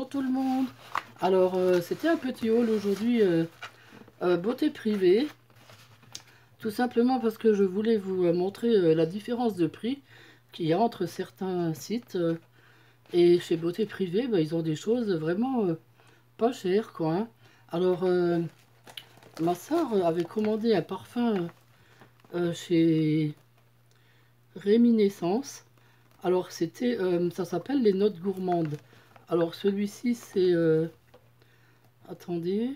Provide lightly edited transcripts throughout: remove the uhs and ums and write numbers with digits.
bonjour tout le monde. Alors c'était un petit haul aujourd'hui beauté privée. Tout simplement parce que je voulais vous montrer la différence de prix qu'il y a entre certains sites. Et chez beauté privée, bah, ils ont des choses vraiment pas chères quoi. Hein. Alors ma soeur avait commandé un parfum chez Réminiscence. Alors c'était, ça s'appelle les notes gourmandes. Alors celui-ci c'est, attendez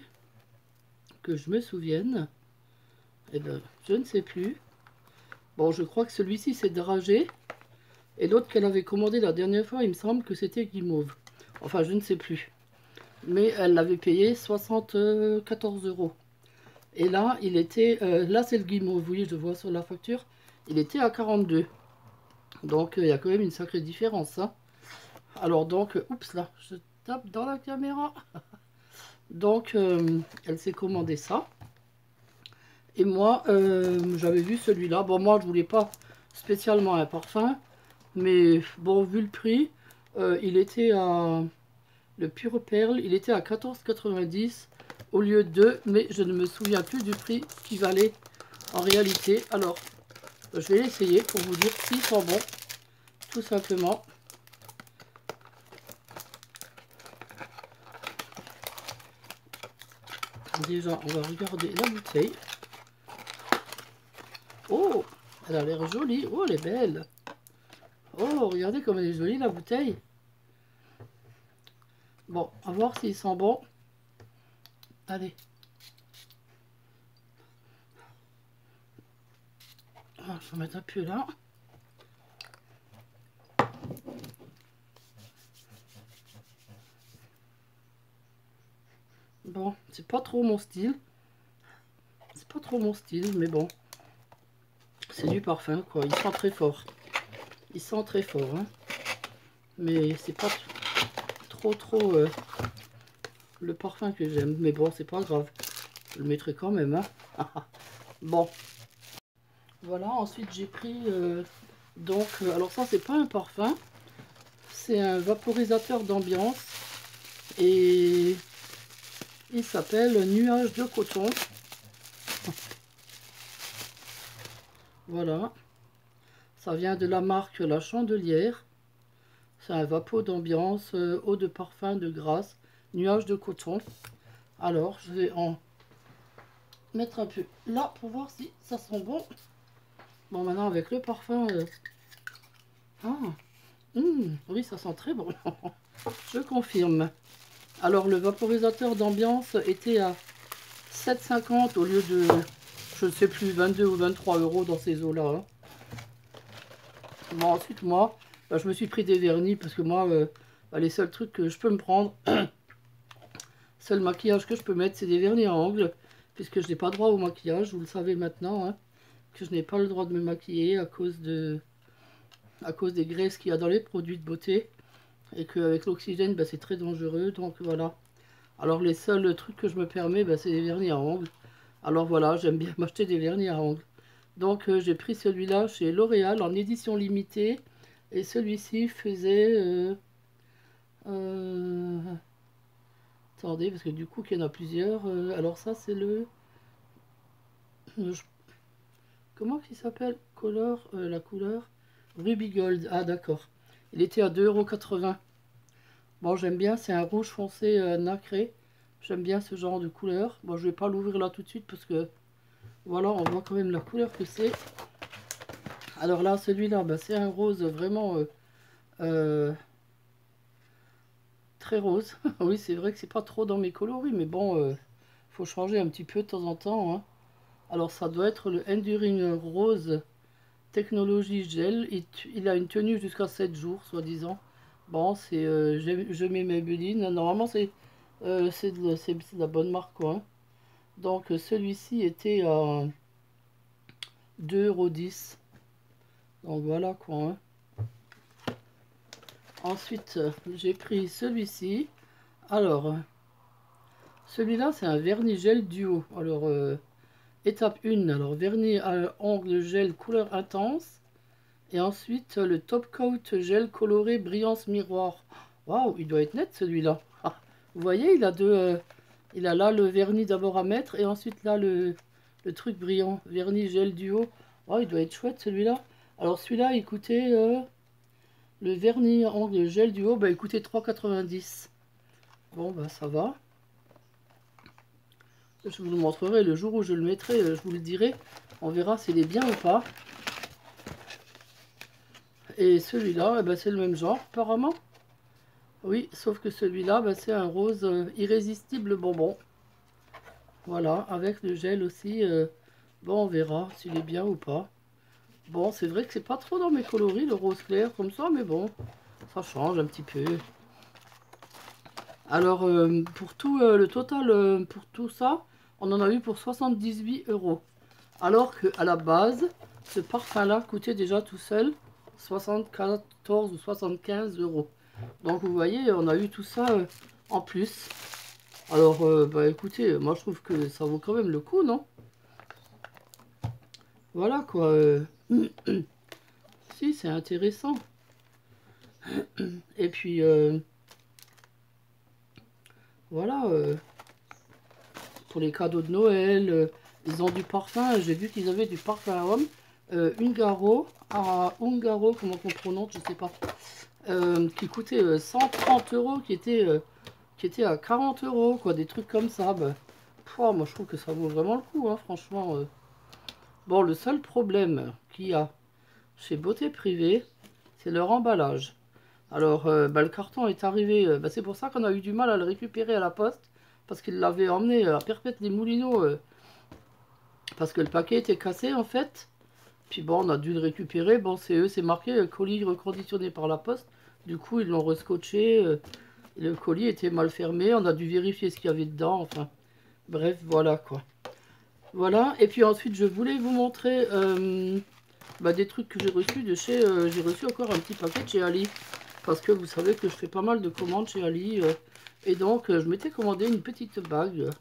que je me souvienne, eh ben je ne sais plus. Bon, je crois que celui-ci c'est dragé et l'autre qu'elle avait commandé la dernière fois, il me semble que c'était guimauve. Enfin je ne sais plus. Mais elle l'avait payé 74 euros. Et là il était, là c'est le guimauve, oui je vois sur la facture, il était à 42. Donc il y a quand même une sacrée différence. Hein. Alors donc, oups là, je tape dans la caméra. Donc elle s'est commandé ça. Et moi, j'avais vu celui-là. Bon, moi je voulais pas spécialement un parfum. Mais bon, vu le prix, il était à... Le Pure Perle, il était à 14,90 au lieu de... Mais je ne me souviens plus du prix qu'il valait en réalité. Alors, je vais l'essayer pour vous dire s'il sent bon. Tout simplement. Déjà, on va regarder la bouteille. Oh, elle a l'air jolie. Oh, elle est belle. Oh, regardez comme elle est jolie la bouteille. Bon, à voir s'il sent bon. Allez. Ah, je vais mettre un peu là. Bon, c'est pas trop mon style. C'est pas trop mon style, mais bon. C'est du parfum, quoi. Il sent très fort. Il sent très fort, hein. Mais c'est pas trop le parfum que j'aime. Mais bon, c'est pas grave. Je le mettrai quand même, hein. Bon. Voilà, ensuite j'ai pris... donc, alors ça, c'est pas un parfum. C'est un vaporisateur d'ambiance. Et... il s'appelle Nuage de coton. Voilà. Ça vient de la marque La Chandelière. C'est un vapeau d'ambiance, eau de parfum de grâce, nuage de coton. Alors, je vais en mettre un peu là pour voir si ça sent bon. Bon, maintenant avec le parfum... oui, ça sent très bon. Je confirme. Alors, le vaporisateur d'ambiance était à 7,50 au lieu de, je ne sais plus, 22 ou 23 euros dans ces eaux-là. Hein. Bon, ensuite, moi, bah, je me suis pris des vernis parce que moi, bah, les seuls trucs que je peux me prendre, seul maquillage que je peux mettre, c'est des vernis à ongles, puisque je n'ai pas droit au maquillage, vous le savez maintenant, hein, que je n'ai pas le droit de me maquiller à cause des graisses qu'il y a dans les produits de beauté, et qu'avec l'oxygène, bah, c'est très dangereux, donc voilà. Alors les seuls trucs que je me permets, bah, c'est des vernis à ongles. Alors voilà, j'aime bien m'acheter des vernis à ongles. Donc j'ai pris celui-là chez L'Oréal en édition limitée. Et celui-ci faisait... attendez, parce que du coup, il y en a plusieurs. Alors ça, c'est le... comment il s'appelle? Color, la couleur Ruby Gold. Ah d'accord. Il était à 2,80 €. Bon, j'aime bien, c'est un rouge foncé nacré. J'aime bien ce genre de couleur. Bon, je vais pas l'ouvrir là tout de suite parce que... voilà, on voit quand même la couleur que c'est. Alors là, celui-là, bah, c'est un rose vraiment très rose. Oui, c'est vrai que c'est pas trop dans mes coloris, mais bon, faut changer un petit peu de temps en temps. Hein. Alors ça doit être le Enduring Rose Technologie Gel. Il a une tenue jusqu'à 7 jours, soi-disant. Bon, c'est je mets Maybelline. Normalement, c'est de la bonne marque, quoi. Hein. Donc celui-ci était à 2,10 €. Donc voilà quoi. Hein. Ensuite, j'ai pris celui-ci. Alors, celui-là, c'est un vernis gel duo. Alors, étape 1, alors vernis à ongles gel couleur intense. Et ensuite, le top coat gel coloré brillance miroir. Waouh, il doit être net celui-là. Vous voyez, il a deux... il a là le vernis d'abord à mettre et ensuite là le truc brillant. Vernis gel duo. Oh, il doit être chouette celui-là. Alors celui-là, écoutez, le vernis en gel duo, bah écoutez, 3,90. Bon, bah ça va. Je vous le montrerai le jour où je le mettrai, je vous le dirai. On verra s'il est bien ou pas. Et celui-là, eh ben, c'est le même genre apparemment. Oui, sauf que celui-là, ben, c'est un rose irrésistible bonbon. Voilà, avec le gel aussi. Bon, on verra s'il est bien ou pas. Bon, c'est vrai que c'est pas trop dans mes coloris, le rose clair comme ça, mais bon, ça change un petit peu. Alors, pour tout le total, pour tout ça, on en a eu pour 78 €. Alors qu'à la base, ce parfum-là coûtait déjà tout seul 74 ou 75 €. Donc vous voyez, on a eu tout ça en plus. Alors, bah écoutez, moi je trouve que ça vaut quand même le coup, non? Voilà quoi. Si, c'est intéressant. Et puis, voilà, pour les cadeaux de Noël, ils ont du parfum. J'ai vu qu'ils avaient du parfum à homme. Ungaro, Ungaro, comment on prononce, je sais pas. Qui coûtait 130 €, qui était à 40 €, quoi, des trucs comme ça. Bah, moi je trouve que ça vaut vraiment le coup, hein, franchement. Bon, le seul problème qu'il y a chez Beauté Privée, c'est leur emballage. Alors, bah, le carton est arrivé, bah, c'est pour ça qu'on a eu du mal à le récupérer à la poste, parce qu'ils l'avaient emmené à Perpète-les-Moulineaux, parce que le paquet était cassé en fait. Puis bon, on a dû le récupérer. Bon, c'est eux, c'est marqué colis reconditionné par la poste. Du coup, ils l'ont rescotché. Le colis était mal fermé. On a dû vérifier ce qu'il y avait dedans. Enfin, bref, voilà quoi. Voilà. Et puis ensuite, je voulais vous montrer bah, des trucs que j'ai reçus de chez... j'ai reçu encore un petit paquet de chez Ali. Parce que vous savez que je fais pas mal de commandes chez Ali. Et donc, je m'étais commandé une petite bague.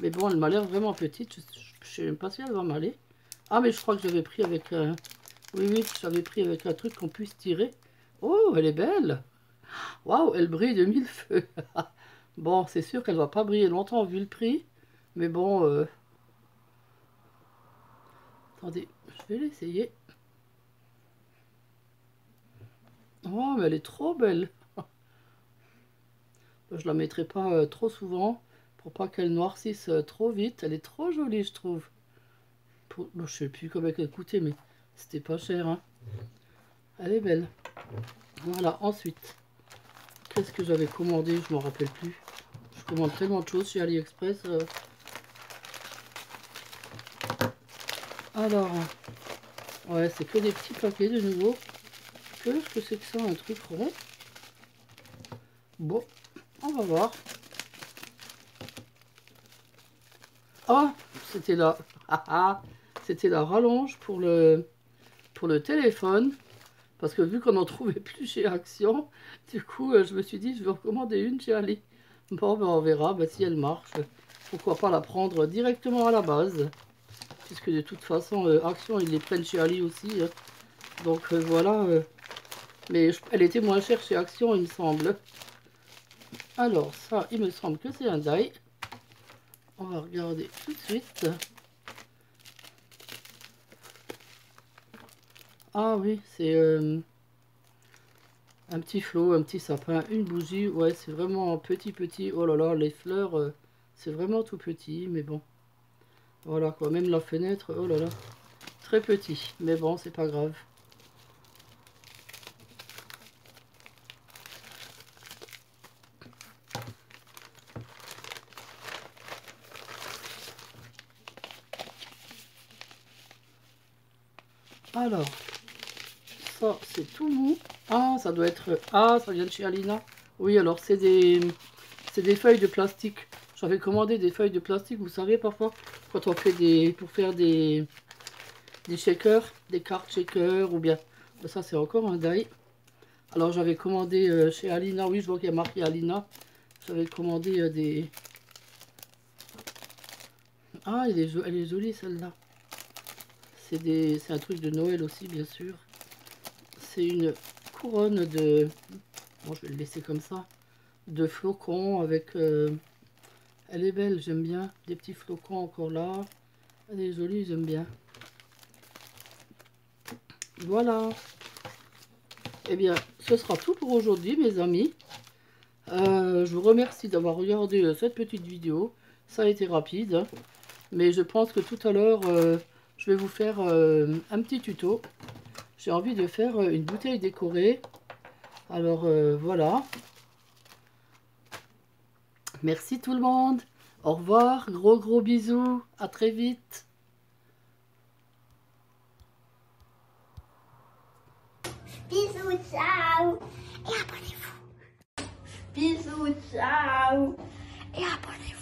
Mais bon, elle m'a l'air vraiment petite. Je sais même pas si elle va m'aller. Ah, mais je crois que j'avais pris avec... oui, oui, j'avais pris avec un truc qu'on puisse tirer. Oh, elle est belle. Waouh, elle brille de mille feux. Bon, c'est sûr qu'elle va pas briller longtemps vu le prix. Mais bon, attendez, je vais l'essayer. Oh, mais elle est trop belle. Je la mettrai pas trop souvent pour pas qu'elle noircisse trop vite. Elle est trop jolie, je trouve. Bon, je sais plus combien elle coûtait, mais c'était pas cher, hein. Elle est belle. Voilà, ensuite, qu'est-ce que j'avais commandé? Je m'en rappelle plus. Je commande tellement de choses chez AliExpress. Alors, ouais, c'est que des petits paquets de nouveau. Qu'est-ce que c'est que ça, un truc rond? Bon, on va voir. Ah, c'était la... Ah, ah, c'était la rallonge pour le téléphone. Parce que vu qu'on n'en trouvait plus chez Action, du coup, je me suis dit, je vais en commander une chez Ali. Bon, ben, on verra si elle marche. Pourquoi pas la prendre directement à la base. Puisque de toute façon, Action, ils les prennent chez Ali aussi. Hein. Donc voilà. Mais elle était moins chère chez Action, il me semble. Alors, ça, il me semble que c'est un die. On va regarder tout de suite. Ah oui, c'est un petit flot, un petit sapin, une bougie. Ouais, c'est vraiment petit, petit. Oh là là, les fleurs, c'est vraiment tout petit. Mais bon, voilà quoi. Même la fenêtre, oh là là, très petit. Mais bon, c'est pas grave. Alors, ça, c'est tout mou. Ah, ça doit être... Ah, ça vient de chez Alina. Oui, alors, c'est des feuilles de plastique. J'avais commandé des feuilles de plastique, vous savez, parfois, quand on fait des... pour faire des shakers, des cartes shakers, ou bien... Ça, c'est encore un die. Alors, j'avais commandé chez Alina. Oui, je vois qu'il y a marqué Alina. J'avais commandé des... Ah, elle est jolie, celle-là. C'est un truc de Noël aussi, bien sûr. C'est une couronne de... Bon, je vais le laisser comme ça. de flocons avec... elle est belle, j'aime bien. Des petits flocons encore là. Elle est jolie, j'aime bien. Voilà. Eh bien, ce sera tout pour aujourd'hui, mes amis. Je vous remercie d'avoir regardé cette petite vidéo. Ça a été rapide, hein. Mais je pense que tout à l'heure, je vais vous faire un petit tuto. J'ai envie de faire une bouteille décorée. Alors, voilà. Merci tout le monde. Au revoir. Gros bisous. À très vite. Bisous, ciao. Et abonnez-vous. Bisous, ciao. Et abonnez-vous.